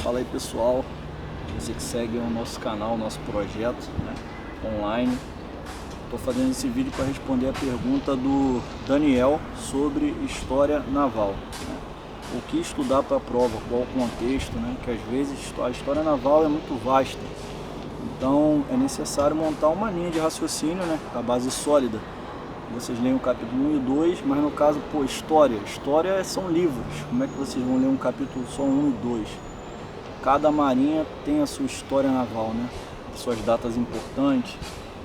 Fala aí, pessoal, você que segue o nosso canal, o nosso projeto, né, online. Estou fazendo esse vídeo para responder a pergunta do Daniel sobre história naval, né? O que estudar para a prova, qual o contexto, né? Que às vezes a história naval é muito vasta, então é necessário montar uma linha de raciocínio, né, a base sólida. Vocês leem o capítulo 1 e 2, mas no caso, história são livros. Como é que vocês vão ler um capítulo só 1 e 2? Cada marinha tem a sua história naval, né? Suas datas importantes,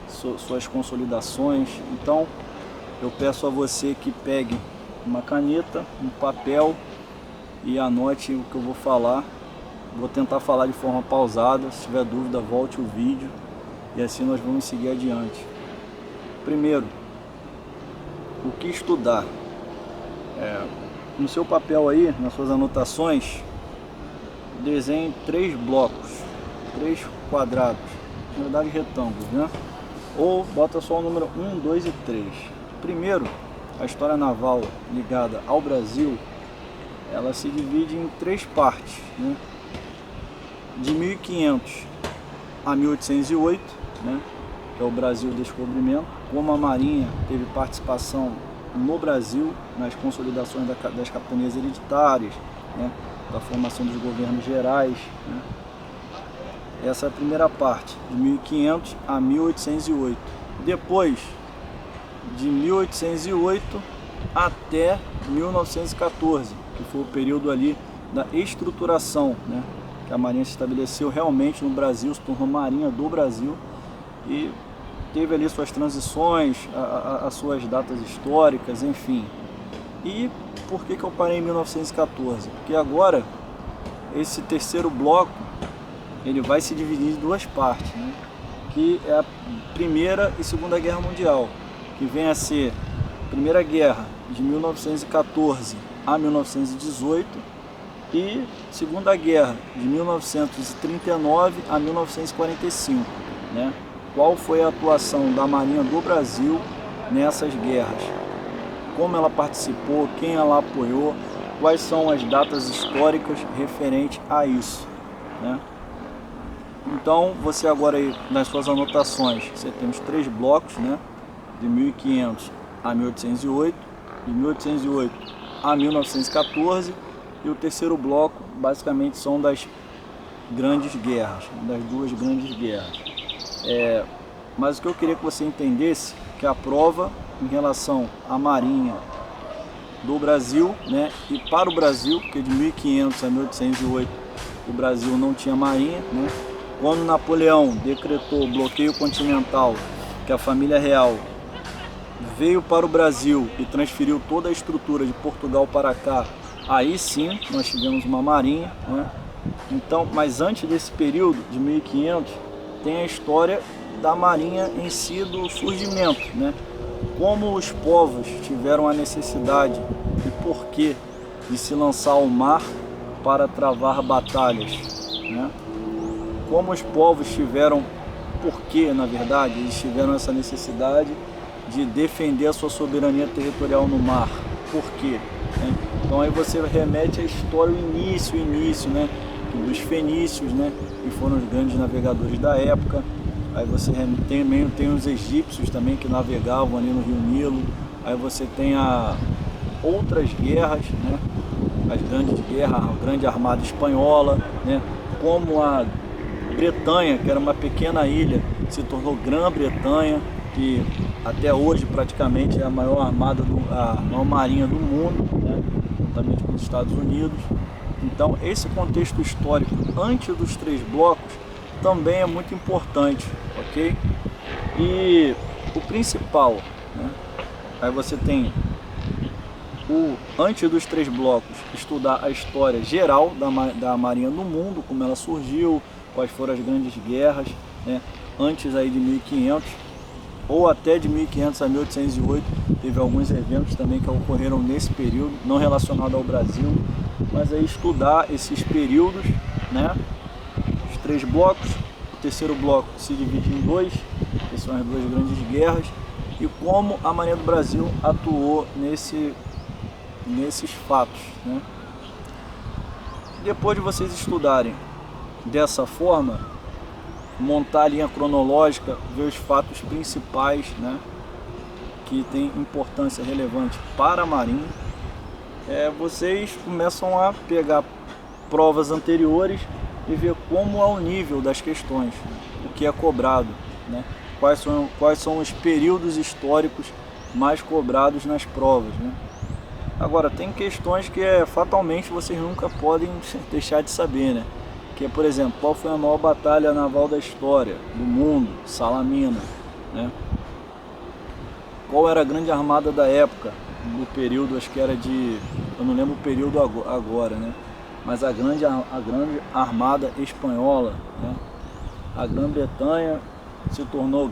suas consolidações. Então, eu peço a você que pegue uma caneta, um papel e anote o que eu vou falar. Vou tentar falar de forma pausada. Se tiver dúvida, volte o vídeo e assim nós vamos seguir adiante. Primeiro, o que estudar? No seu papel aí, nas suas anotações, desenhe 3 blocos, 3 quadrados, na verdade retângulos, né? Ou bota só o número 1, 2 e 3. Primeiro, a história naval ligada ao Brasil, ela se divide em 3 partes, né? De 1500 a 1808, né? Que é o Brasil Descobrimento, como a Marinha teve participação no Brasil, nas consolidações das capitanias hereditárias, né? Da formação dos governos gerais, né? Essa é a primeira parte, de 1500 a 1808. Depois, de 1808 até 1914, que foi o período ali da estruturação, né? Que a Marinha se estabeleceu realmente no Brasil, se tornou Marinha do Brasil e teve ali suas transições, as suas datas históricas, enfim. E por que eu parei em 1914? Porque agora, esse terceiro bloco, ele vai se dividir em 2 partes, né? Que é a Primeira e Segunda Guerra Mundial, que vem a ser a Primeira Guerra de 1914 a 1918 e Segunda Guerra de 1939 a 1945, né? Qual foi a atuação da Marinha do Brasil nessas guerras? Como ela participou, quem ela apoiou, quais são as datas históricas referentes a isso, né? Então, você agora aí, nas suas anotações, você tem os 3 blocos, né? De 1500 a 1808, de 1808 a 1914, e o terceiro bloco, basicamente, são das grandes guerras, das 2 grandes guerras. Mas o que eu queria que você entendesse, que a prova em relação à Marinha do Brasil, né, e para o Brasil, porque de 1500 a 1808 o Brasil não tinha marinha, né? Quando Napoleão decretou o bloqueio continental, que a família real veio para o Brasil e transferiu toda a estrutura de Portugal para cá, aí sim nós tivemos uma marinha, né? Então, mas antes desse período de 1500 tem a história da marinha em si, do surgimento, né? Como os povos tiveram a necessidade e porquê de se lançar ao mar para travar batalhas, né? Como os povos tiveram, porquê, na verdade, eles tiveram essa necessidade de defender a sua soberania territorial no mar, porquê, né? Então aí você remete à história, o início, né? Dos fenícios, né? Que foram os grandes navegadores da época. Aí você tem os egípcios também que navegavam ali no Rio Nilo. Aí você tem outras guerras, né? As grandes guerras, a grande armada espanhola, né? Como a Bretanha, que era uma pequena ilha, se tornou Grã-Bretanha, que até hoje praticamente é a maior armada, a maior marinha do mundo, né? Juntamente com os Estados Unidos. Então esse contexto histórico antes dos 3 blocos também é muito importante, ok? E o principal, né? Aí você tem antes dos 3 blocos, estudar a história geral da Marinha no mundo, como ela surgiu, quais foram as grandes guerras, né? Antes aí de 1500 ou até de 1500 a 1808 teve alguns eventos também que ocorreram nesse período, não relacionado ao Brasil, mas aí estudar esses períodos, né? Os 3 blocos. O terceiro bloco se divide em 2, que são as 2 grandes guerras, e como a Marinha do Brasil atuou nesses fatos, né? Depois de vocês estudarem dessa forma, montar a linha cronológica, ver os fatos principais, né, que tem importância relevante para a Marinha, vocês começam a pegar provas anteriores e ver como é o nível das questões, o que é cobrado, né, quais são os períodos históricos mais cobrados nas provas, né. Agora, tem questões que fatalmente vocês nunca podem deixar de saber, né? Que é, por exemplo, qual foi a maior batalha naval da história do mundo? Salamina, né? Qual era a grande armada da época, do período, acho que era eu não lembro o período agora, né? Mas a grande armada espanhola, né? A Grã-Bretanha se tornou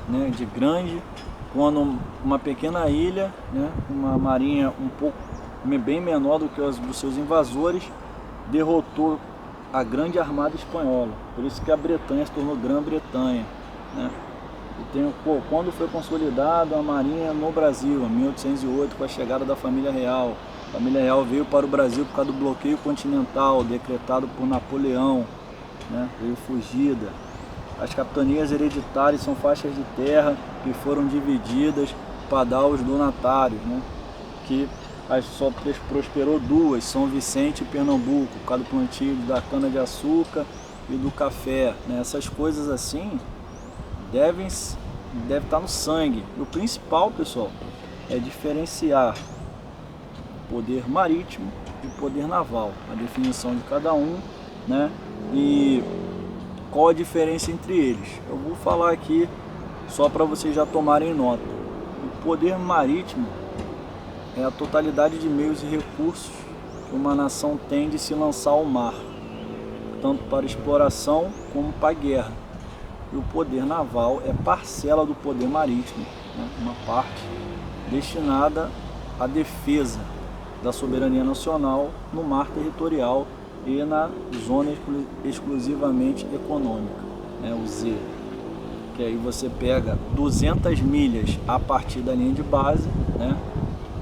né, de grande, quando uma pequena ilha, né, uma marinha bem menor do que os dos seus invasores, derrotou a grande armada espanhola. Por isso que a Bretanha se tornou Grã-Bretanha, né? Quando foi consolidada a marinha no Brasil, em 1808, com a chegada da família real. A família real veio para o Brasil por causa do bloqueio continental decretado por Napoleão, né? Veio fugida. As capitanias hereditárias são faixas de terra que foram divididas para dar aos donatários, né? Que só prosperou duas, São Vicente e Pernambuco, por causa do plantio da cana-de-açúcar e do café, né? Essas coisas assim deve estar no sangue. E o principal, pessoal, é diferenciar poder marítimo e poder naval, a definição de cada um, né? E qual a diferença entre eles? Eu vou falar aqui só para vocês já tomarem nota. O poder marítimo é a totalidade de meios e recursos que uma nação tem de se lançar ao mar, tanto para exploração como para guerra. E o poder naval é parcela do poder marítimo, né? Uma parte destinada à defesa da soberania nacional no mar territorial e na zona exclusivamente econômica, né, o Z, que aí você pega 200 milhas a partir da linha de base, né,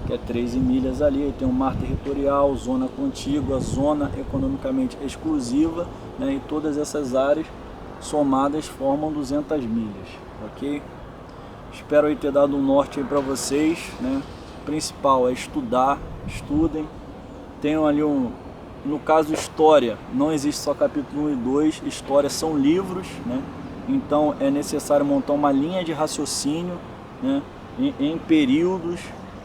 que é 13 milhas ali, aí tem o mar territorial, zona contígua, zona economicamente exclusiva, né, e todas essas áreas somadas formam 200 milhas, ok? Espero aí ter dado um norte aí para vocês, né? O principal é estudem, tenham ali no caso história, não existe só capítulo 1 e 2, história são livros, né? Então é necessário montar uma linha de raciocínio, né, em períodos,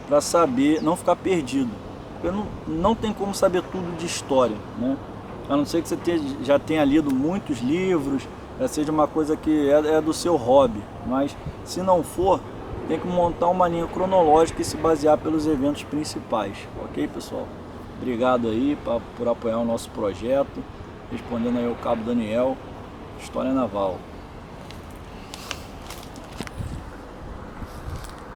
para saber, não ficar perdido. Porque não tem como saber tudo de história, né? A não ser que você já tenha lido muitos livros, seja uma coisa que é do seu hobby, mas se não for, tem que montar uma linha cronológica e se basear pelos eventos principais, ok, pessoal? Obrigado aí por apoiar o nosso projeto, respondendo aí ao Cabo Daniel, História Naval.